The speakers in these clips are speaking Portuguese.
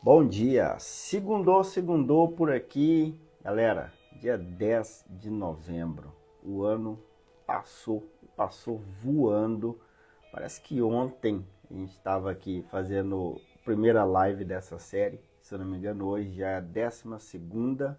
Bom dia, segundou por aqui, galera, dia 10 de novembro, o ano passou voando, parece que ontem a gente estava aqui fazendo a primeira live dessa série, se eu não me engano hoje já é a 12ª,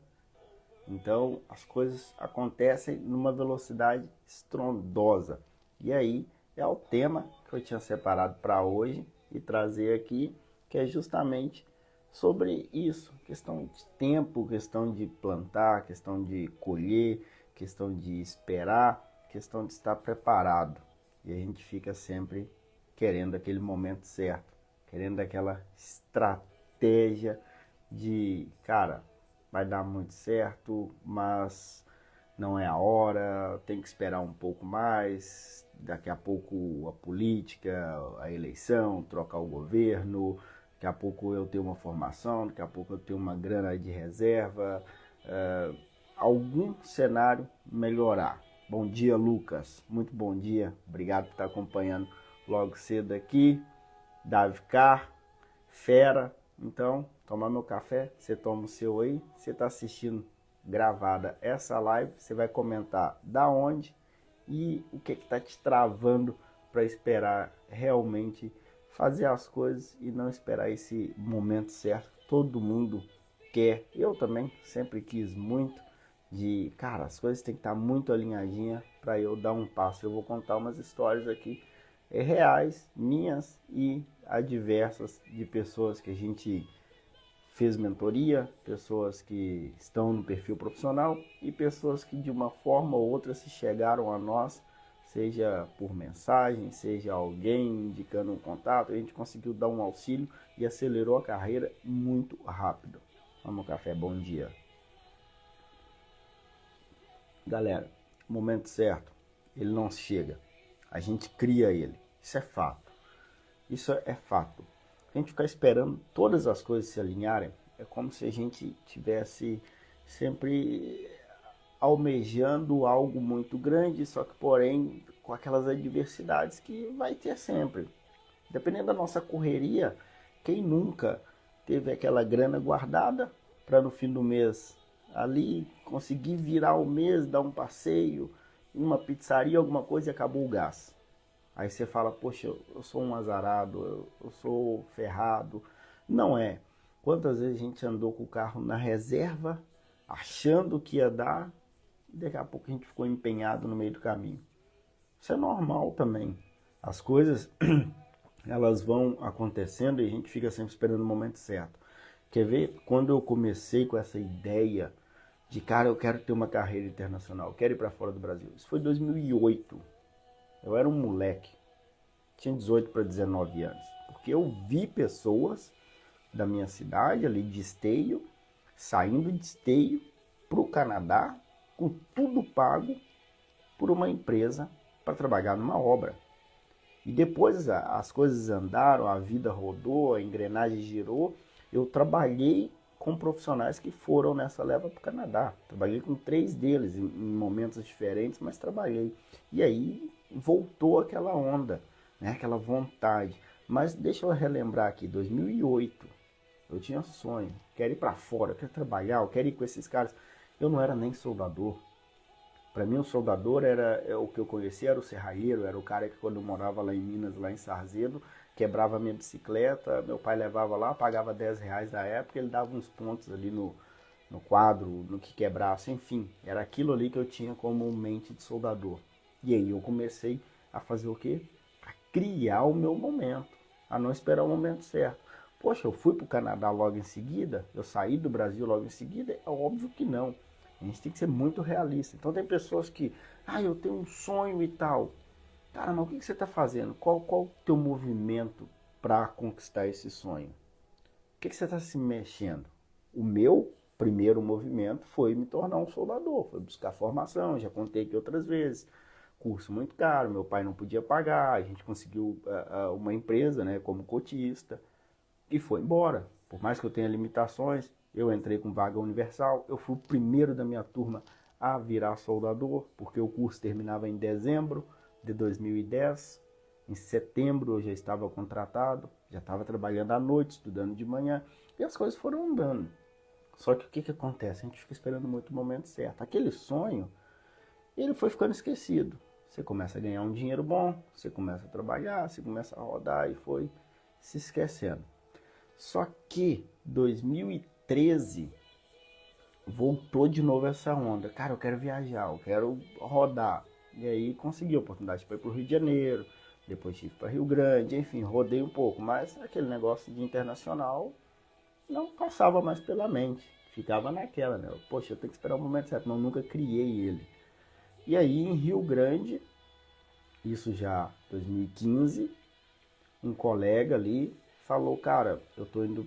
então as coisas acontecem numa velocidade estrondosa, e aí é o tema que eu tinha separado para hoje e trazer aqui, que é justamente sobre isso, questão de tempo, questão de plantar, questão de colher, questão de esperar, questão de estar preparado. E a gente fica sempre querendo aquele momento certo, querendo aquela estratégia de, cara, vai dar muito certo, mas não é a hora, tem que esperar um pouco mais, daqui a pouco a política, a eleição, trocar o governo, daqui a pouco eu tenho uma formação, daqui a pouco eu tenho uma grana de reserva, algum cenário melhorar. Bom dia, Lucas, muito bom dia, obrigado por estar acompanhando logo cedo aqui, Davi Car, fera, então, tomar meu café, você toma o seu aí, você está assistindo gravada essa live, você vai comentar da onde e o que está te travando para esperar realmente fazer as coisas e não esperar esse momento certo que todo mundo quer. Eu também sempre quis muito de, cara, as coisas têm que estar muito alinhadinha para eu dar um passo. Eu vou contar umas histórias aqui reais, minhas e adversas de pessoas que a gente fez mentoria, pessoas que estão no perfil profissional e pessoas que de uma forma ou outra se chegaram a nós, seja por mensagem, seja alguém indicando um contato, a gente conseguiu dar um auxílio e acelerou a carreira muito rápido. Vamos ao café, bom dia. Galera, o momento certo, ele não chega, a gente cria ele, isso é fato. Isso é fato. A gente ficar esperando todas as coisas se alinharem é como se a gente tivesse sempre almejando algo muito grande, só que porém com aquelas adversidades que vai ter sempre. Dependendo da nossa correria, quem nunca teve aquela grana guardada para no fim do mês ali conseguir virar o mês, dar um passeio, em uma pizzaria, alguma coisa e acabou o gás. Aí você fala, poxa, eu sou um azarado, eu sou ferrado. Não é. Quantas vezes a gente andou com o carro na reserva, achando que ia dar, e daqui a pouco a gente ficou empenhado no meio do caminho. Isso é normal também. As coisas, elas vão acontecendo e a gente fica sempre esperando o momento certo. Quer ver? Quando eu comecei com essa ideia de, cara, eu quero ter uma carreira internacional, eu quero ir para fora do Brasil. Isso foi em 2008. Eu era um moleque, tinha 18 para 19 anos, porque eu vi pessoas da minha cidade, ali de Esteio, saindo de Esteio para o Canadá, com tudo pago por uma empresa para trabalhar numa obra. E depois as coisas andaram, a vida rodou, a engrenagem girou, eu trabalhei com profissionais que foram nessa leva para o Canadá. Trabalhei com 3 deles em momentos diferentes, mas trabalhei. E aí voltou aquela onda, né? Aquela vontade. Mas deixa eu relembrar aqui, 2008, eu tinha um sonho, quero ir para fora, eu quero trabalhar, eu quero ir com esses caras. Eu não era nem soldador. Para mim o soldador era o que eu conhecia, era o serralheiro, era o cara que quando eu morava lá em Minas, lá em Sarzedo, quebrava a minha bicicleta, meu pai levava lá, pagava R$ 10 da época, ele dava uns pontos ali no quadro, no que quebrasse, enfim, era aquilo ali que eu tinha como mente de soldador. E aí eu comecei a fazer o quê? A criar o meu momento, a não esperar o momento certo. Poxa, eu fui para o Canadá logo em seguida, eu saí do Brasil logo em seguida? É óbvio que não. A gente tem que ser muito realista. Então tem pessoas que, eu tenho um sonho e tal. Cara, mas o que você está fazendo? Qual o teu movimento para conquistar esse sonho? O que você está se mexendo? O meu primeiro movimento foi me tornar um soldador, foi buscar formação, já contei aqui outras vezes. Curso muito caro, meu pai não podia pagar, a gente conseguiu uma empresa, né, como cotista e foi embora. Por mais que eu tenha limitações, eu entrei com vaga universal, eu fui o primeiro da minha turma a virar soldador, porque o curso terminava em dezembro de 2010, em setembro eu já estava contratado, Já estava trabalhando à noite, estudando de manhã, e as coisas foram andando. Só que o que acontece? A gente fica esperando muito o momento certo. Aquele sonho, ele foi ficando esquecido. Você começa a ganhar um dinheiro bom, você começa a trabalhar, você começa a rodar e foi se esquecendo. Só que 2013 voltou de novo essa onda. Cara, eu quero viajar, eu quero rodar. E aí consegui a oportunidade para ir para o Rio de Janeiro, depois tive para Rio Grande, enfim, rodei um pouco. Mas aquele negócio de internacional não passava mais pela mente. Ficava naquela, né? Poxa, eu tenho que esperar o momento certo, mas eu nunca criei ele. E aí em Rio Grande, isso já 2015, um colega ali falou, cara, eu tô indo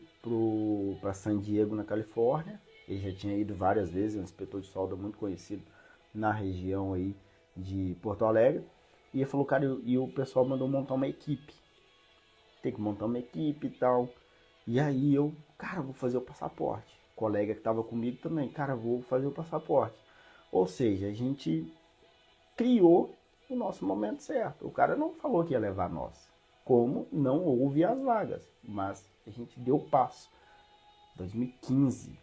para San Diego, na Califórnia. Ele já tinha ido várias vezes, é um inspetor de solda muito conhecido na região aí de Porto Alegre. E ele falou, cara, e o pessoal mandou montar uma equipe. Tem que montar uma equipe e tal. E aí eu, cara, vou fazer o passaporte. O colega que estava comigo também, cara, vou fazer o passaporte. Ou seja, a gente criou o nosso momento certo. O cara não falou que ia levar nós. Como não houve as vagas, mas a gente deu o passo. 2015.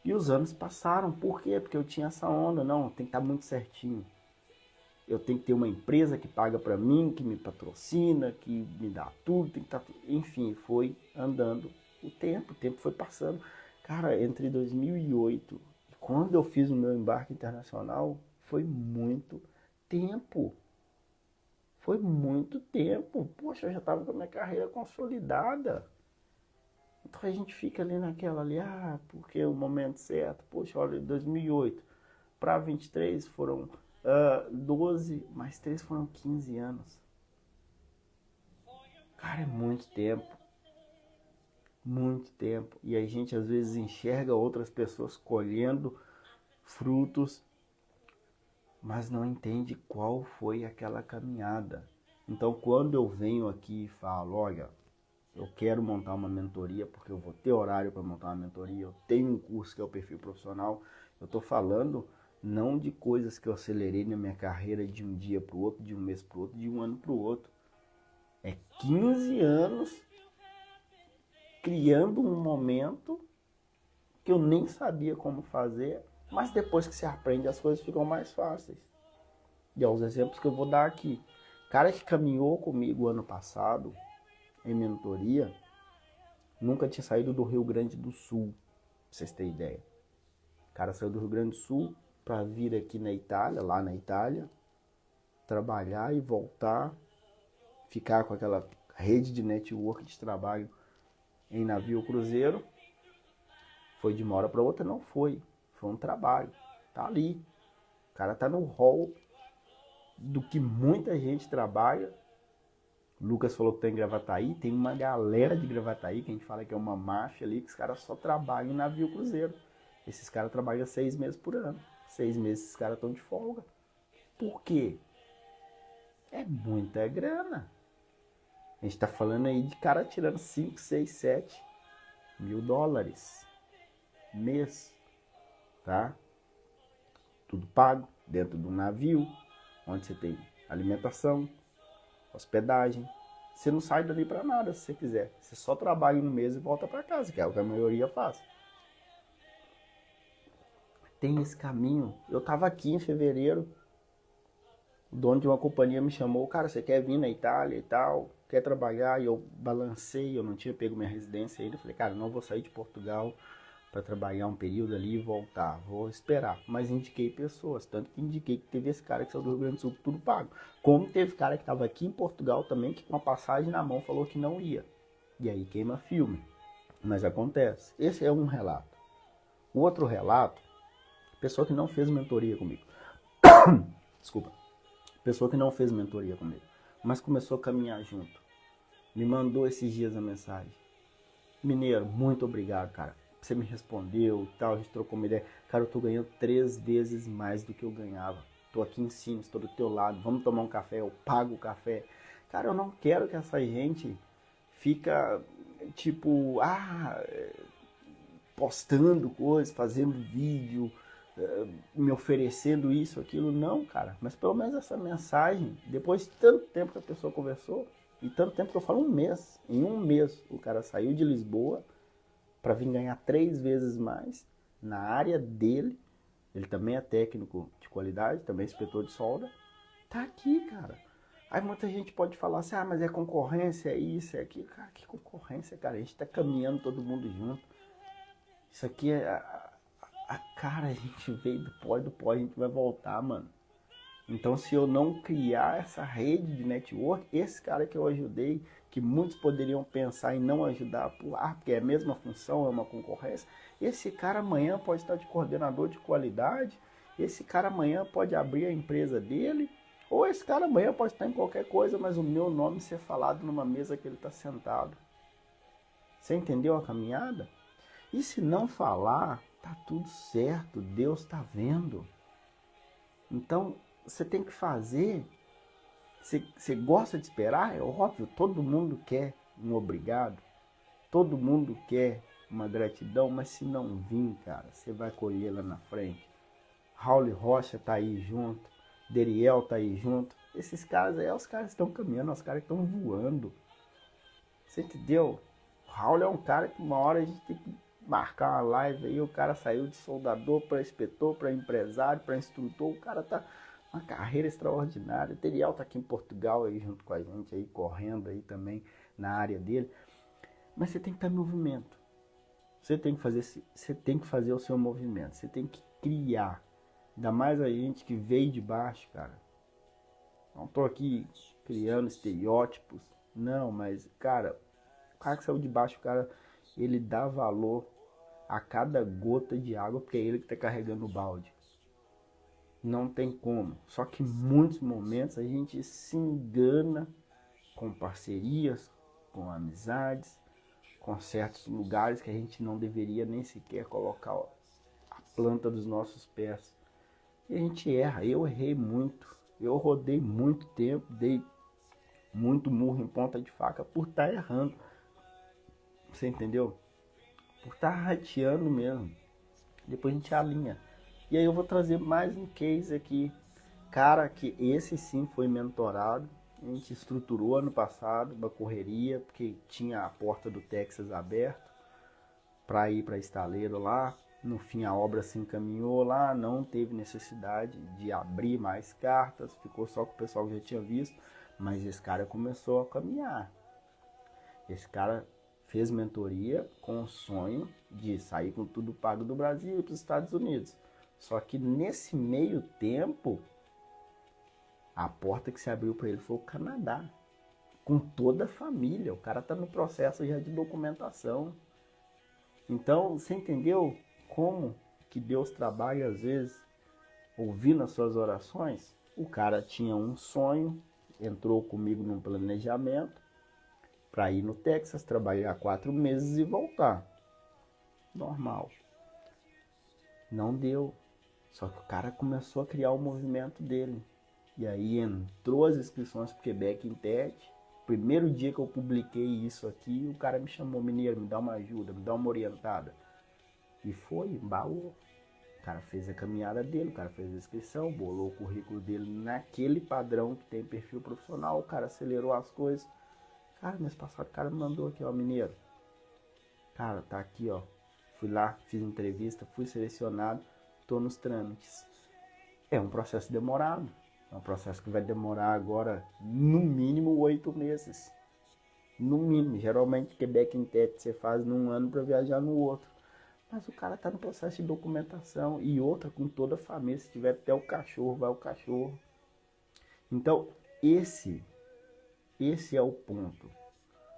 E os anos passaram. Por quê? Porque eu tinha essa onda. Não, tem que estar muito certinho. Eu tenho que ter uma empresa que paga para mim, que me patrocina, que me dá tudo, tem que estar tudo. Enfim, foi andando o tempo foi passando. Cara, entre 2008 e quando eu fiz o meu embarque internacional, foi muito tempo. Foi muito tempo. Poxa, eu já estava com a minha carreira consolidada. Então a gente fica ali naquela ali, porque é o momento certo. Poxa, olha, 2008 para 23 foram 12, mais 3 foram 15 anos. Cara, é muito tempo. Muito tempo. E a gente às vezes enxerga outras pessoas colhendo frutos, mas não entende qual foi aquela caminhada. Então quando eu venho aqui e falo, olha, eu quero montar uma mentoria, porque eu vou ter horário para montar uma mentoria, eu tenho um curso que é o perfil profissional, eu estou falando não de coisas que eu acelerei na minha carreira de um dia para o outro, de um mês para o outro, de um ano para o outro. É 15 anos criando um momento que eu nem sabia como fazer, mas depois que você aprende as coisas ficam mais fáceis. E é os exemplos que eu vou dar aqui. Cara que caminhou comigo ano passado em mentoria, nunca tinha saído do Rio Grande do Sul, pra vocês terem ideia. O cara saiu do Rio Grande do Sul para vir aqui na Itália, lá na Itália, trabalhar e voltar, ficar com aquela rede de network de trabalho em navio cruzeiro. Foi de uma hora para outra? Não foi. Foi um trabalho. Tá ali. O cara tá no hall do que muita gente trabalha. O Lucas falou que tem em Gravataí. Tem uma galera de Gravataí, que a gente fala que é uma máfia ali, que os caras só trabalham em navio cruzeiro. Esses caras trabalham 6 meses por ano. 6 meses esses caras estão de folga. Por quê? É muita grana. A gente tá falando aí de cara tirando 5, 6, 7 mil dólares mês, tá? Tudo pago dentro do navio, onde você tem alimentação, hospedagem. Você não sai dali para nada se você quiser. Você só trabalha um mês e volta para casa, que é o que a maioria faz. Tem esse caminho. Eu tava aqui em fevereiro, o dono de uma companhia me chamou, cara, você quer vir na Itália e tal, quer trabalhar? E eu balancei, eu não tinha pego minha residência ainda. Eu falei, cara, não vou sair de Portugal para trabalhar um período ali e voltar, vou esperar. Mas indiquei pessoas, tanto que indiquei que teve esse cara que saiu do Rio Grande do Sul, tudo pago. Como teve cara que estava aqui em Portugal também, que com a passagem na mão falou que não ia. E aí queima filme. Mas acontece. Esse é um relato. O outro relato, pessoa que não fez mentoria comigo. Desculpa. Pessoa que não fez mentoria comigo, mas começou a caminhar junto. Me mandou esses dias a mensagem. Mineiro, muito obrigado, cara. Você me respondeu e tal, a gente trocou uma ideia. Cara, eu tô ganhando 3 vezes mais do que eu ganhava. Tô aqui em cima, estou do teu lado. Vamos tomar um café, eu pago o café. Cara, eu não quero que essa gente fica, tipo, postando coisas, fazendo vídeo, me oferecendo isso, aquilo. Não, cara. Mas pelo menos essa mensagem, depois de tanto tempo que a pessoa conversou, E tanto tempo que eu falo um mês. Em um mês, o cara saiu de Lisboa para vir ganhar 3 vezes mais na área dele. Ele também é técnico de qualidade, também é inspetor de solda. Tá aqui, cara. Aí muita gente pode falar assim, ah, mas é concorrência, é isso, é aquilo. Cara, que concorrência, cara? A gente tá caminhando todo mundo junto. Isso aqui é... Cara, a gente veio do pó, a gente vai voltar, mano. Então, se eu não criar essa rede de network, esse cara que eu ajudei, que muitos poderiam pensar em não ajudar, porque é a mesma função, é uma concorrência, esse cara amanhã pode estar de coordenador de qualidade, esse cara amanhã pode abrir a empresa dele, ou esse cara amanhã pode estar em qualquer coisa, mas o meu nome ser falado numa mesa que ele está sentado. Você entendeu a caminhada? E se não falar, tá tudo certo, Deus está vendo. Então, você tem que fazer. Você gosta de esperar? É óbvio, todo mundo quer um obrigado. Todo mundo quer uma gratidão, mas se não vir, cara, você vai colher lá na frente. Raul Rocha tá aí junto. Deriel tá aí junto. Esses caras aí, os caras estão caminhando, os caras estão voando. Você entendeu? O Raul é um cara que uma hora a gente tem que marcar uma live aí, o cara saiu de soldador para inspetor, para empresário, para instrutor, o cara tá uma carreira extraordinária. O Teriel tá aqui em Portugal aí junto com a gente, aí correndo aí também na área dele. Mas você tem que estar em movimento. Você tem que fazer o seu movimento. Você tem que criar. Ainda mais a gente que veio de baixo, cara. Não tô aqui criando estereótipos. Não, mas, cara, o cara que saiu de baixo, o cara, ele dá valor a cada gota de água, porque é ele que tá carregando o balde. Não tem como. Só que em muitos momentos a gente se engana com parcerias, com amizades, com certos lugares que a gente não deveria nem sequer colocar a planta dos nossos pés. E a gente erra. Eu errei muito. Eu rodei muito tempo, dei muito murro em ponta de faca por estar errando. Você entendeu? Por estar rateando mesmo. Depois a gente alinha. E aí eu vou trazer mais um case aqui. Cara, que esse sim foi mentorado. A gente estruturou ano passado uma correria, porque tinha a porta do Texas aberta para ir para estaleiro lá. No fim a obra se encaminhou lá, não teve necessidade de abrir mais cartas, ficou só com o pessoal que já tinha visto. Mas esse cara começou a caminhar. Esse cara fez mentoria com o sonho de sair com tudo pago do Brasil e para os Estados Unidos. Só que nesse meio tempo, a porta que se abriu para ele foi o Canadá. Com toda a família. O cara está no processo já de documentação. Então, você entendeu como que Deus trabalha às vezes ouvindo as suas orações? O cara tinha um sonho, entrou comigo num planejamento para ir no Texas, trabalhar 4 meses e voltar. Normal. Não deu. Só que o cara começou a criar o movimento dele. E aí entrou as inscrições para o Quebec Intet. Primeiro dia que eu publiquei isso aqui, o cara me chamou, mineiro, me dá uma ajuda, me dá uma orientada. E foi, embalou. O cara fez a caminhada dele, o cara fez a inscrição, bolou o currículo dele naquele padrão que tem perfil profissional, o cara acelerou as coisas. Cara, mês passado o cara me mandou aqui, ó, mineiro. Cara, tá aqui, ó. Fui lá, fiz entrevista, fui selecionado, tô nos trâmites. É um processo demorado. É um processo que vai demorar agora, no mínimo, 8 meses. No mínimo. Geralmente, Quebec Intet você faz num ano para viajar no outro. Mas o cara tá no processo de documentação. E outra, com toda a família. Se tiver até o cachorro, vai o cachorro. Então, esse é o ponto.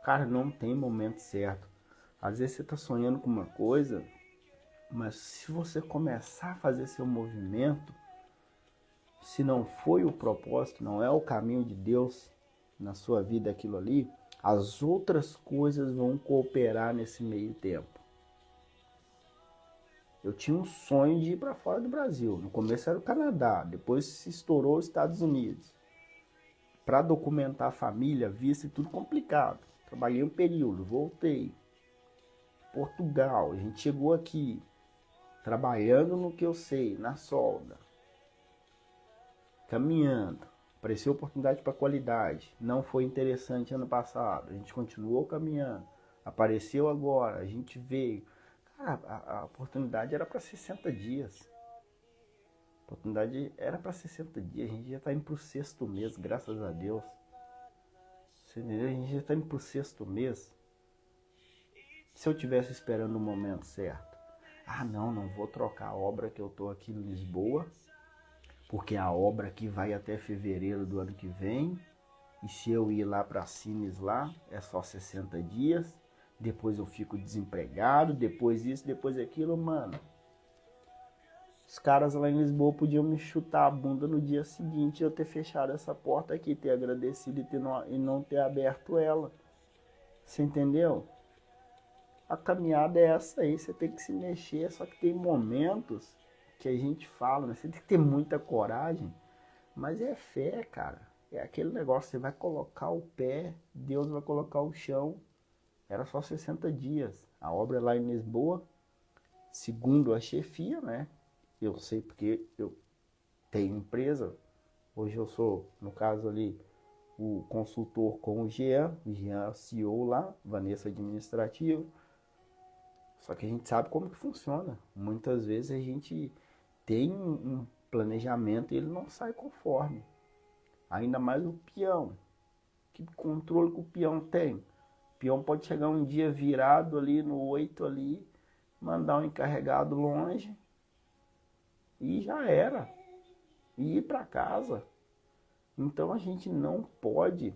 Cara, não tem momento certo. Às vezes você tá sonhando com uma coisa, mas se você começar a fazer seu movimento, se não foi o propósito, não é o caminho de Deus na sua vida aquilo ali, as outras coisas vão cooperar nesse meio tempo. Eu tinha um sonho de ir para fora do Brasil. No começo era o Canadá, depois se estourou os Estados Unidos. Para documentar a família, visto e tudo complicado. Trabalhei um período, voltei. Portugal, a gente chegou aqui, trabalhando no que eu sei, na solda. Caminhando. Apareceu oportunidade para qualidade. Não foi interessante ano passado. A gente continuou caminhando. Apareceu agora. A gente veio. Cara, a oportunidade era para 60 dias. A oportunidade era para 60 dias. A gente já está indo para o 6º mês, graças a Deus. Você entendeu? A gente já está indo para o 6º mês. Se eu tivesse esperando o momento certo. Ah, não vou trocar a obra que eu estou aqui em Lisboa, porque a obra aqui vai até fevereiro do ano que vem, e se eu ir lá para Sines lá, é só 60 dias, depois eu fico desempregado, depois isso, depois aquilo, mano. Os caras lá em Lisboa podiam me chutar a bunda no dia seguinte, eu ter fechado essa porta aqui, ter agradecido e não ter aberto ela. Você entendeu? A caminhada é essa aí, você tem que se mexer, só que tem momentos que a gente fala, né? Você tem que ter muita coragem, mas é fé, cara. É aquele negócio, você vai colocar o pé, Deus vai colocar o chão. Era só 60 dias. A obra é lá em Lisboa, segundo a chefia, né? Eu sei porque eu tenho empresa. Hoje eu sou, no caso ali, o consultor com o Jean é o CEO lá, Vanessa administrativo. Só que a gente sabe como que funciona. Muitas vezes a gente tem um planejamento e ele não sai conforme. Ainda mais o peão. Que controle que o peão tem? O peão pode chegar um dia virado ali no 8 ali, mandar um encarregado longe e já era. E ir para casa. Então a gente não pode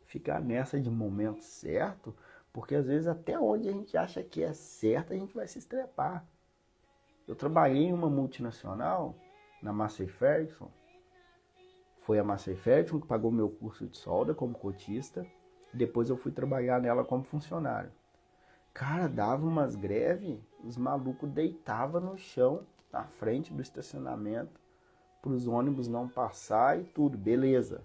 ficar nessa de momento certo, porque às vezes até onde a gente acha que é certo, a gente vai se estrepar. Eu trabalhei em uma multinacional, na Massey Ferguson. Foi a Massey Ferguson que pagou meu curso de solda como cotista. Depois eu fui trabalhar nela como funcionário. Cara, dava umas greves, os malucos deitavam no chão, na frente do estacionamento, para os ônibus não passar e tudo, beleza.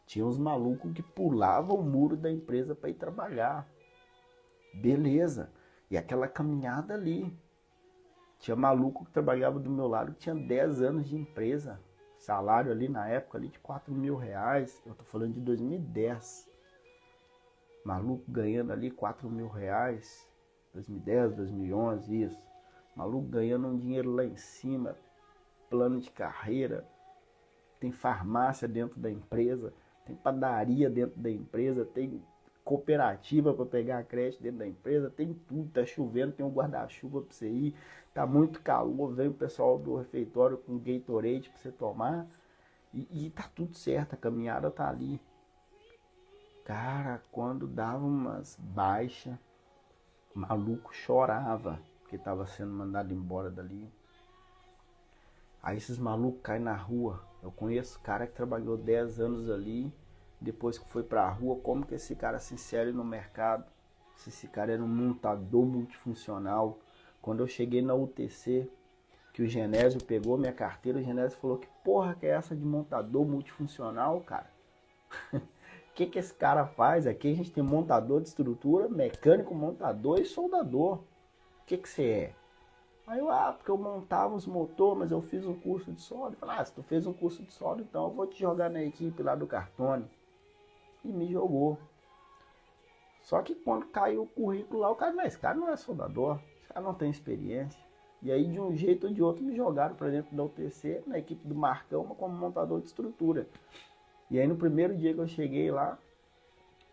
Tinha uns malucos que pulavam o muro da empresa para ir trabalhar. Beleza. E aquela caminhada ali. Tinha maluco que trabalhava do meu lado que tinha 10 anos de empresa. Salário ali na época ali de 4 mil reais. Eu tô falando de 2010. Maluco ganhando ali 4 mil reais. 2010, 2011, isso. Maluco ganhando um dinheiro lá em cima. Plano de carreira. Tem farmácia dentro da empresa. Tem padaria dentro da empresa. Tem cooperativa para pegar crédito dentro da empresa, tem tudo, tá chovendo, tem um guarda-chuva para você ir, tá muito calor, vem o pessoal do refeitório com Gatorade para você tomar, e tá tudo certo, a caminhada tá ali. Cara, quando dava umas baixas, o maluco chorava, porque tava sendo mandado embora dali. Aí esses malucos caem na rua. Eu conheço cara que trabalhou 10 anos ali, depois que foi pra rua, como que esse cara se insere no mercado? Se esse cara era um montador multifuncional. Quando eu cheguei na UTC, que o Genésio pegou minha carteira, o Genésio falou, que porra que é essa de montador multifuncional, cara? O que esse cara faz? Aqui a gente tem montador de estrutura, mecânico, montador e soldador. O que você é? Aí eu, porque eu montava os motores, mas eu fiz um curso de solda. Eu falei, se tu fez um curso de solda, então eu vou te jogar na equipe lá do Cartone. E me jogou. Só que quando caiu o currículo lá, o cara, esse cara não é soldador, esse cara não tem experiência. E aí de um jeito ou de outro me jogaram para dentro da UTC, na equipe do Marcão, como montador de estrutura. E aí no primeiro dia que eu cheguei lá,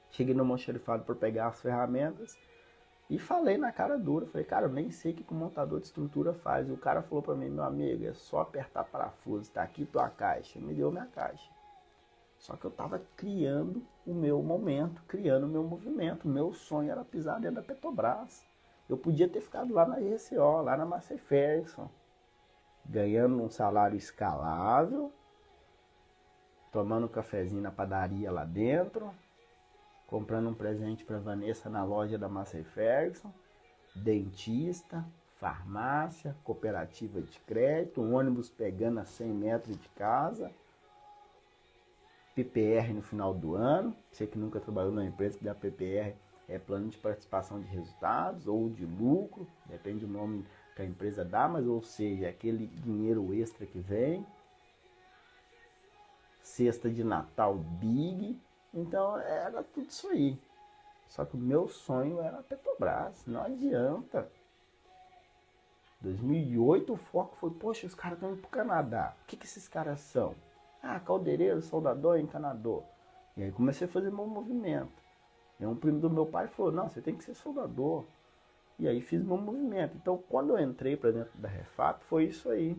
cheguei no almoxarifado para pegar as ferramentas e falei na cara dura, falei, cara, eu nem sei o que o montador de estrutura faz. E o cara falou para mim, meu amigo, é só apertar parafuso, tá aqui tua caixa. Me deu minha caixa. Só que eu estava criando o meu momento, criando o meu movimento. Meu sonho era pisar dentro da Petrobras. Eu podia ter ficado lá na GCO, lá na Massey Ferguson, ganhando um salário escalável, tomando um cafezinho na padaria lá dentro, comprando um presente para Vanessa na loja da Massey Ferguson, dentista, farmácia, cooperativa de crédito, um ônibus pegando a 100 metros de casa, PPR no final do ano. Você que nunca trabalhou numa empresa que dá PPR, é plano de participação de resultados ou de lucro, depende do nome que a empresa dá, mas ou seja, aquele dinheiro extra que vem. cesta de Natal big. Então era tudo isso aí. Só que o meu sonho era a Petrobras, não adianta. 2008 o foco foi, poxa, os caras estão indo pro Canadá. O que esses caras são? Ah, caldeireiro, soldador, encanador. E aí comecei a fazer meu movimento. E um primo do meu pai falou, não, você tem que ser soldador. E aí fiz meu movimento. Então quando eu entrei para dentro da Refap, foi isso aí.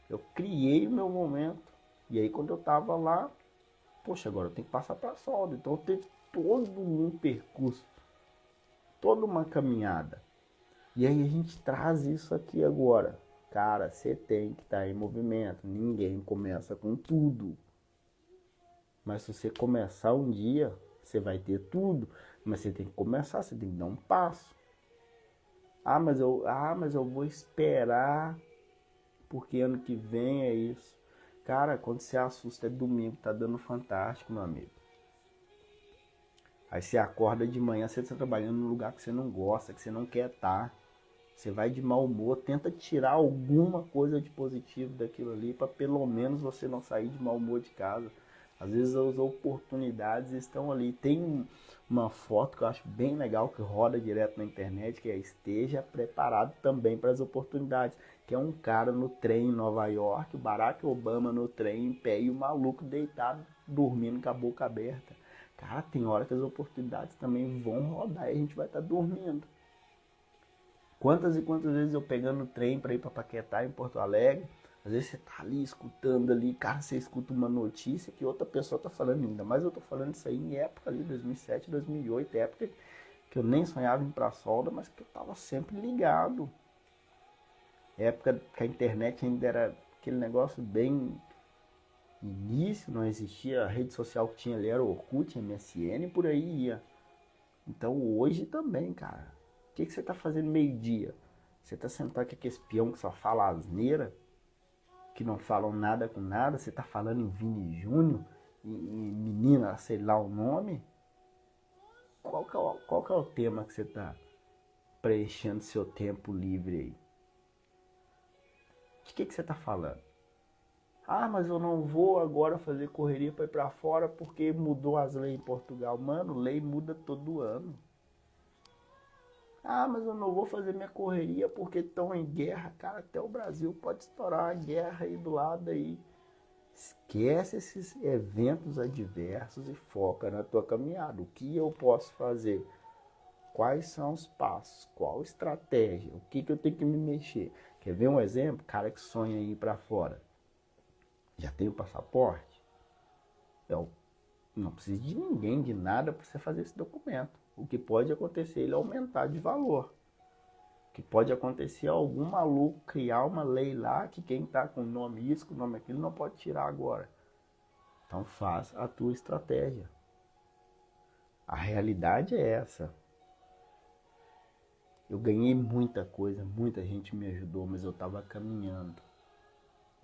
Eu criei o meu momento. E aí quando eu tava lá, poxa, agora eu tenho que passar para solda. Então teve todo um percurso, toda uma caminhada. E aí a gente traz isso aqui agora. Cara, você tem que estar em movimento. Ninguém começa com tudo. Mas se você começar um dia, você vai ter tudo. Mas você tem que começar, você tem que dar um passo. Ah, mas eu vou esperar porque ano que vem é isso. Cara, quando você assusta é domingo, tá dando fantástico, meu amigo. Aí você acorda de manhã, você está trabalhando num lugar que você não gosta, que você não quer estar. Você vai de mau humor, tenta tirar alguma coisa de positivo daquilo ali, para pelo menos você não sair de mau humor de casa. Às vezes as oportunidades estão ali. Tem uma foto que eu acho bem legal, que roda direto na internet, que é esteja preparado também para as oportunidades. Que é um cara no trem em Nova York, o Barack Obama no trem em pé e o maluco deitado, dormindo com a boca aberta. Cara, tem hora que as oportunidades também vão rodar e a gente vai estar dormindo. Quantas e quantas vezes eu pegando o trem para ir para Paquetá, em Porto Alegre, às vezes você tá ali escutando ali, cara, você escuta uma notícia que outra pessoa tá falando, ainda mais eu tô falando isso aí em época ali, 2007, 2008, época que eu nem sonhava em ir pra solda, mas que eu tava sempre ligado. Época que a internet ainda era aquele negócio bem início, não existia, a rede social que tinha ali era o Orkut, MSN, por aí ia. Então hoje também, cara, o que você tá fazendo meio-dia? Você tá sentado com aquele espião que só fala asneira, que não falam nada com nada, você tá falando em Vini Júnior, em menina, sei lá o nome? Qual que é o tema que você tá preenchendo seu tempo livre aí? De que você tá falando? Ah, mas eu não vou agora fazer correria para ir para fora porque mudou as leis em Portugal. Mano, lei muda todo ano. Ah, mas eu não vou fazer minha correria porque estão em guerra. Cara, até o Brasil pode estourar uma guerra aí do lado aí. Esquece esses eventos adversos e foca na tua caminhada. O que eu posso fazer? Quais são os passos? Qual estratégia? O que eu tenho que me mexer? Quer ver um exemplo? Cara que sonha em ir para fora. Já tem o passaporte? Eu não precisa de ninguém, de nada para você fazer esse documento. O que pode acontecer é ele aumentar de valor. O que pode acontecer é algum maluco criar uma lei lá que quem está com nome isso, com nome aquilo, não pode tirar agora. Então faça a tua estratégia. A realidade é essa. Eu ganhei muita coisa, muita gente me ajudou, mas eu estava caminhando.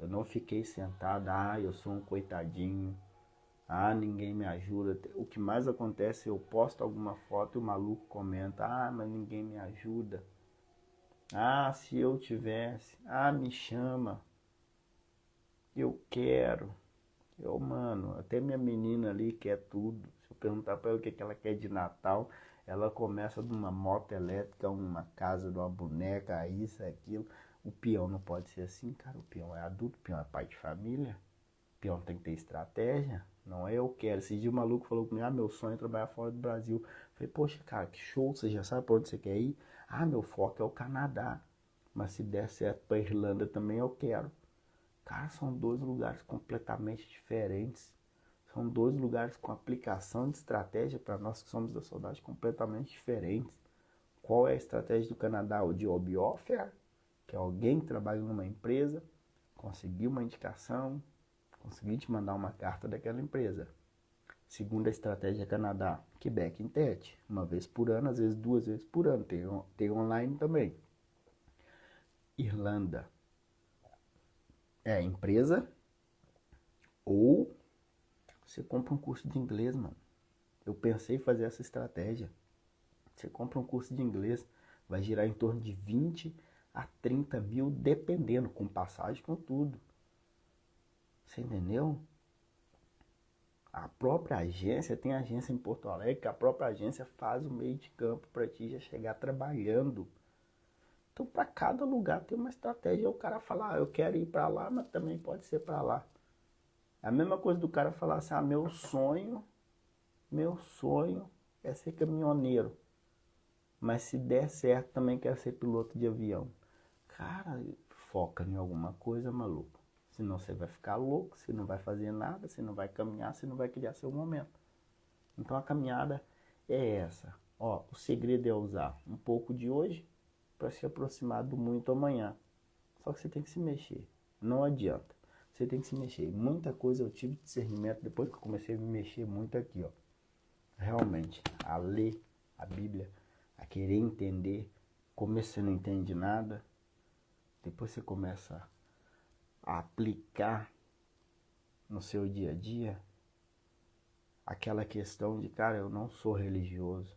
Eu não fiquei sentado, eu sou um coitadinho. Ninguém me ajuda. O que mais acontece, eu posto alguma foto e o maluco comenta, mas ninguém me ajuda. Se eu tivesse, me chama. Eu quero. Mano, até minha menina ali quer tudo. Se eu perguntar para ela o que ela quer de Natal, ela começa de uma moto elétrica, uma casa, de uma boneca, isso, aquilo. O peão não pode ser assim, cara. O peão é adulto, o peão é pai de família. O peão tem que ter estratégia. Não é eu quero. Esse dia o maluco falou comigo, meu sonho é trabalhar fora do Brasil. Eu falei, poxa, cara, que show, você já sabe para onde você quer ir? Meu foco é o Canadá. Mas se der certo para Irlanda também eu quero. Cara, são dois lugares completamente diferentes. São dois lugares com aplicação de estratégia para nós que somos da saudade completamente diferentes. Qual é a estratégia do Canadá? O job offer, que é alguém que trabalha numa empresa, conseguir uma indicação, conseguir te mandar uma carta daquela empresa. Segunda estratégia Canadá, Quebec em TET, uma vez por ano, às vezes 2 vezes por ano, tem online também. Irlanda, é empresa ou você compra um curso de inglês, mano. Eu pensei em fazer essa estratégia. Você compra um curso de inglês, vai girar em torno de 20 a 30 mil, dependendo, com passagem, com tudo. Você entendeu? A própria agência, tem agência em Porto Alegre, que a própria agência faz o meio de campo para ti já chegar trabalhando. Então, para cada lugar tem uma estratégia. O cara falar, eu quero ir para lá, mas também pode ser para lá. É a mesma coisa do cara falar assim, meu sonho é ser caminhoneiro. Mas se der certo, também quero ser piloto de avião. Cara, foca em alguma coisa, maluco. Senão você vai ficar louco, você não vai fazer nada, você não vai caminhar, você não vai criar seu momento. Então a caminhada é essa. Ó, o segredo é usar um pouco de hoje para se aproximar do muito amanhã. Só que você tem que se mexer. Não adianta. Você tem que se mexer. Muita coisa eu tive discernimento depois que eu comecei a me mexer muito aqui, ó. Realmente, a ler a Bíblia, a querer entender. Começo você não entende nada. Depois você começa a aplicar no seu dia a dia aquela questão de, cara, eu não sou religioso,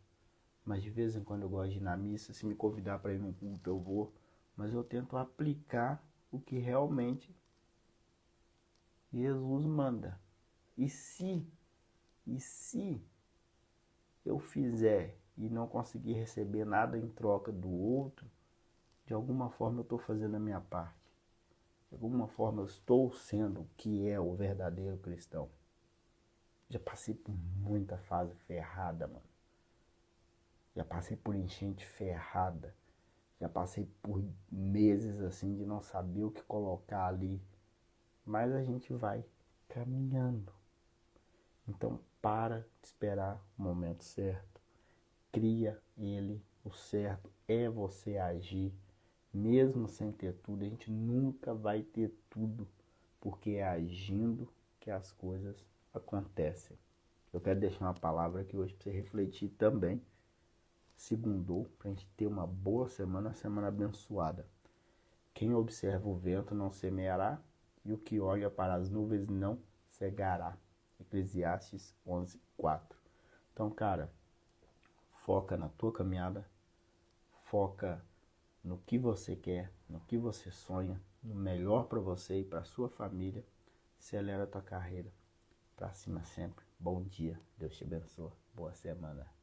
mas de vez em quando eu gosto de ir na missa, se me convidar para ir no culto eu vou, mas eu tento aplicar o que realmente Jesus manda. E se eu fizer e não conseguir receber nada em troca do outro, de alguma forma eu estou fazendo a minha parte. De alguma forma eu estou sendo o que é o verdadeiro cristão. Já passei por muita fase ferrada, mano. Já passei por enchente ferrada. Já passei por meses assim de não saber o que colocar ali. Mas a gente vai caminhando. Então para de esperar o momento certo. Cria ele. O certo é você agir. Mesmo sem ter tudo, a gente nunca vai ter tudo. Porque é agindo que as coisas acontecem. Eu quero deixar uma palavra aqui hoje para você refletir também. Segundou, para a gente ter uma boa semana, uma semana abençoada. Quem observa o vento não semeará, e o que olha para as nuvens não cegará. Eclesiastes 11:4. Então, cara, foca na tua caminhada, foca no que você quer, no que você sonha, no melhor para você e para sua família. Acelera a tua carreira. Pra cima sempre. Bom dia. Deus te abençoe. Boa semana.